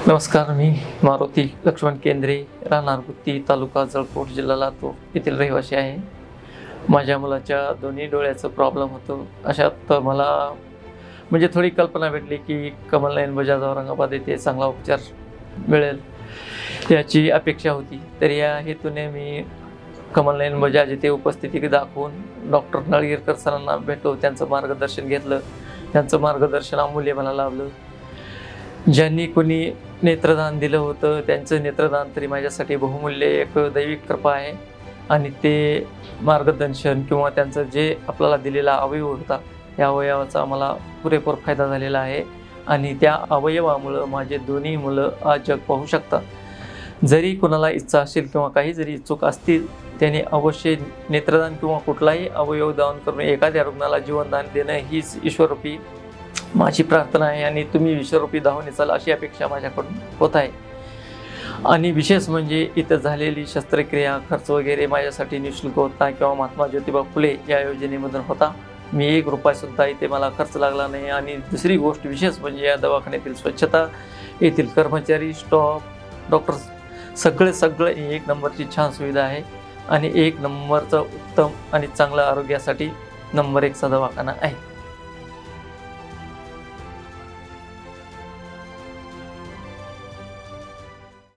नमस्कार, मी मारुती लक्ष्मण केंद्रे, राहणार गुत्ती, तालुका जळकोट, जिल्हा लातूर येथील रहिवासी आहे. माझ्या मुलाच्या दोन्ही डोळ्याचं प्रॉब्लेम होतो. अशात मला म्हणजे थोडी कल्पना भेटली की कमलनयन बजाज औरंगाबाद येथे चांगला उपचार मिळेल याची अपेक्षा होती. तर या हेतूने मी कमलनयन बजाज येथे उपस्थिती दाखवून डॉक्टर नळगीरकर सरांना भेटलो. त्यांचं मार्गदर्शन घेतलं. त्यांचं मार्गदर्शन अमूल्य मला लाभलं. ज्यांनी कोणी नेत्रदान दिलं होतं त्यांचं नेत्रदान तरी माझ्यासाठी बहुमूल्य एक दैविक कृपा आहे. आणि ते मार्गदर्शन किंवा त्यांचं जे आपल्याला दिलेला अवयव होता त्या अवयवाचा मला पुरेपूर फायदा झालेला आहे. आणि त्या अवयवामुळं माझे दोन्ही मुलं आज जग पाहू शकतात. जरी कोणाला इच्छा असेल किंवा काही जरी इच्छुक असतील त्याने अवश्य नेत्रदान किंवा कुठलाही अवयव दान करून एखाद्या रुग्णाला जीवनदान देणं हीच ईश्वररूपी माझी प्रार्थना आहे. आणि तुम्ही विश्वरूपी धावून येचाल अशी अपेक्षा माझ्याकडून होत आहे. आणि विशेष म्हणजे इथं झालेली शस्त्रक्रिया खर्च वगैरे माझ्यासाठी निःशुल्क होता किंवा महात्मा ज्योतिबा फुले या योजनेमधून होता. मी ₹1 इथे मला खर्च लागला नाही. आणि दुसरी गोष्ट विशेष म्हणजे या दवाखान्यातील स्वच्छता, येथील कर्मचारी, स्टॉफ, डॉक्टर सगळे एक नंबरची छान सुविधा आहे. आणि एक नंबरचा उत्तम आणि चांगल्या आरोग्यासाठी नंबर 1चा दवाखाना आहे.